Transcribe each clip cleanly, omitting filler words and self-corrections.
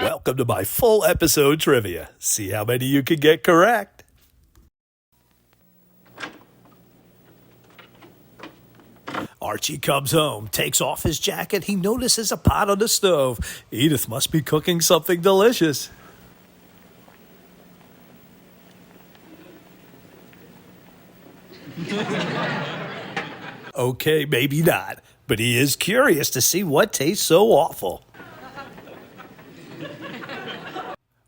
Welcome to my full episode trivia. See how many you can get correct. Archie comes home, takes off his jacket. He notices a pot on the stove. Edith must be cooking something delicious. Okay, maybe not, but he is curious to see what tastes so awful.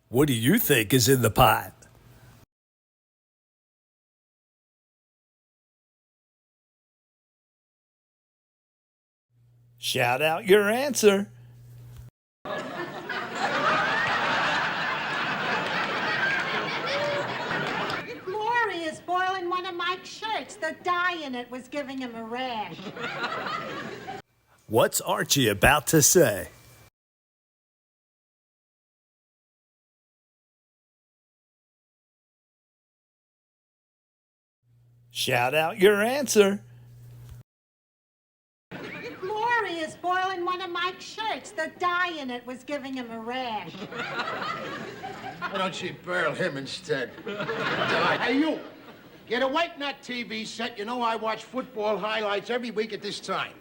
What do you think is in the pot? Shout out your answer. Lori is boiling one of Mike's shirts. The dye in it was giving him a rash. What's Archie about to say? Shout out your answer. Lori is boiling one of Mike's shirts. The dye in it was giving him a rash. Why don't you burl him instead? Hey, you! Get away from that TV set. You know I watch football highlights every week at this time.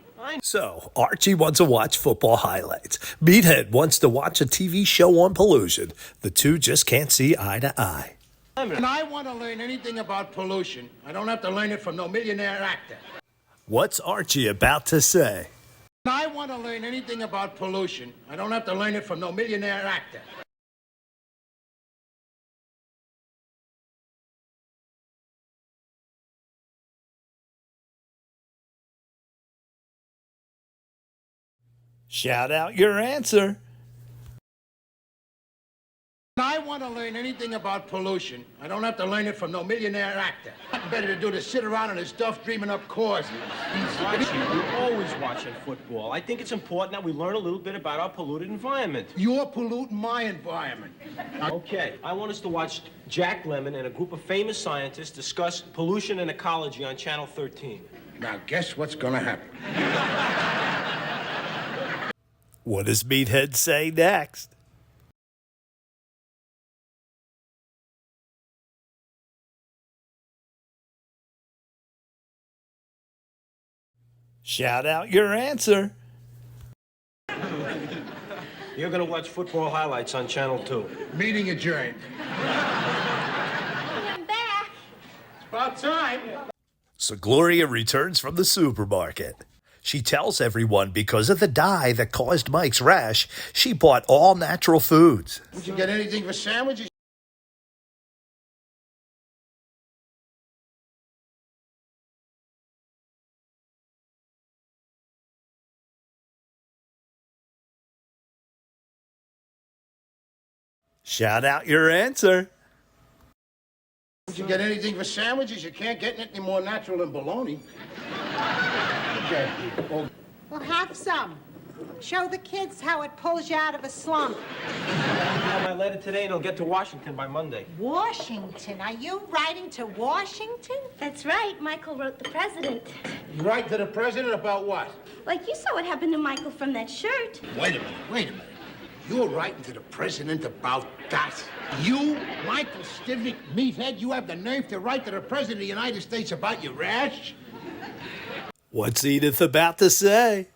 So, Archie wants to watch football highlights. Meathead wants to watch a TV show on pollution. The two just can't see eye to eye. And I want to learn anything about pollution. I don't have to learn it from no millionaire actor. What's Archie about to say? I want to learn anything about pollution. I don't have to learn it from no millionaire actor. Shout out your answer. I want to learn anything about pollution. I don't have to learn it from no millionaire actor. Nothing better to do than sit around on his duff dreaming up causes. We're always watching football. I think it's important that we learn a little bit about our polluted environment. You're polluting my environment. Okay, I want us to watch Jack Lemmon and a group of famous scientists discuss pollution and ecology on Channel 13. Now, guess what's going to happen? What does Meathead say next? Shout out your answer. You're going to watch football highlights on Channel 2. Meeting adjourned. I'm back. It's about time. So Gloria returns from the supermarket. She tells everyone because of the dye that caused Mike's rash, she bought all natural foods. Did you get anything for sandwiches? Shout out your answer. Did you get anything for sandwiches? You can't get anything more natural than bologna. Okay. Well, have some. Show the kids how it pulls you out of a slump. I'll have my letter today and it'll get to Washington by Monday. Washington? Are you writing to Washington? That's right. Michael wrote the president. You write to the president about what? Like you saw what happened to Michael from that shirt. Wait a minute. You're writing to the president about that? You, Michael Stivnick, meathead, you have the nerve to write to the president of the United States about your rash? What's Edith about to say?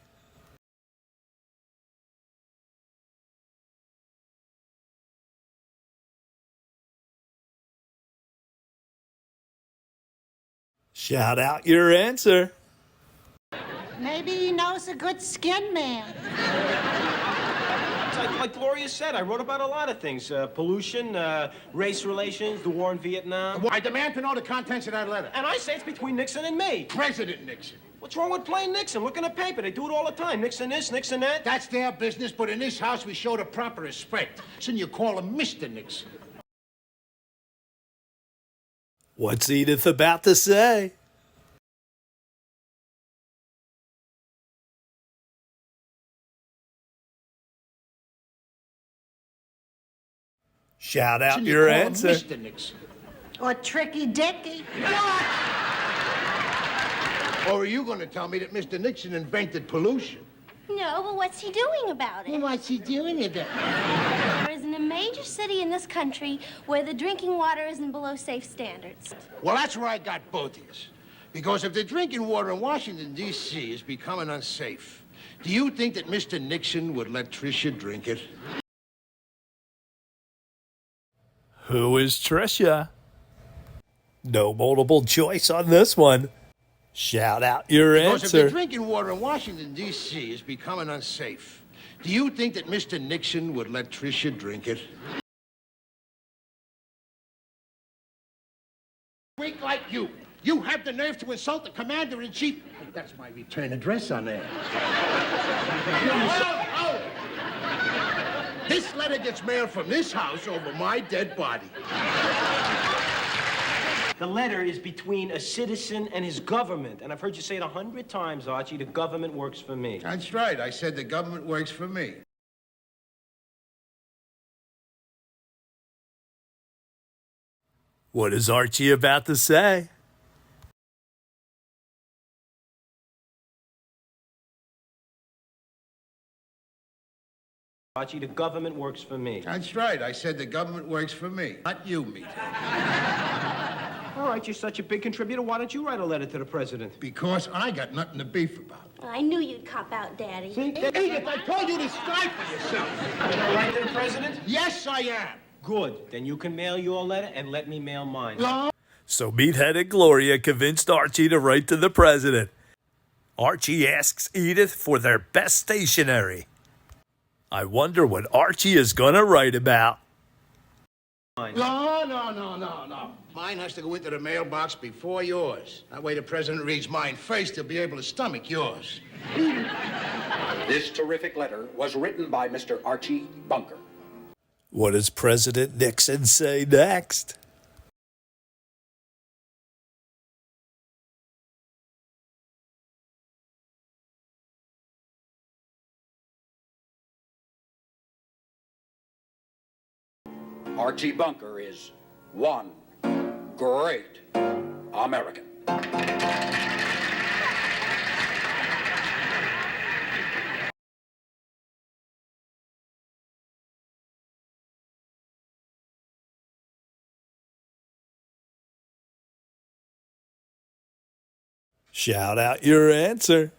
Shout out your answer. Maybe he knows a good skin man. Like Gloria said, I wrote about a lot of things. Pollution, race relations, the war in Vietnam. I demand to know the contents of that letter. And I say it's between Nixon and me. President Nixon. What's wrong with playing Nixon? Look in the paper. They do it all the time. Nixon this, Nixon that. That's their business, but in this house we show the proper respect. So you call him Mr. Nixon. What's Edith about to say? Shout out your answer. Mr. Nixon. Or Tricky Dicky. Or are you going to tell me that Mr. Nixon invented pollution? No, but what's he doing about it? What's he doing about it? There isn't a major city in this country where the drinking water isn't below safe standards. Well, that's where I got both of you. Because if the drinking water in Washington, D.C. is becoming unsafe, do you think that Mr. Nixon would let Tricia drink it? Who is Tricia? No multiple choice on this one. Shout out your Because if the answer. drinking water in Washington, D.C. is becoming unsafe, do you think that Mr. Nixon would let Tricia drink it? Weak like you. You have the nerve to insult the commander-in-chief. That's my return address on there. Oh! This letter gets mailed from this house over my dead body. The letter is between a citizen and his government. And I've heard you say it 100 times, Archie, the government works for me. That's right. I said the government works for me. What is Archie about to say? Archie, the government works for me. That's right. I said the government works for me, not you, meathead. All right, you're such a big contributor. Why don't you write a letter to the president? Because I got nothing to beef about. I knew you'd cop out, Daddy. See? Edith, I told you to strike for yourself. You gonna write to the president? Yes, I am. Good. Then you can mail your letter and let me mail mine. So Meathead and Gloria convinced Archie to write to the president. Archie asks Edith for their best stationery. I wonder what Archie is gonna write about. No. Mine has to go into the mailbox before yours. That way the president reads mine first, he'll be able to stomach yours. This terrific letter was written by Mr. Archie Bunker. What does President Nixon say next? Archie Bunker is one great American. Shout out your answer.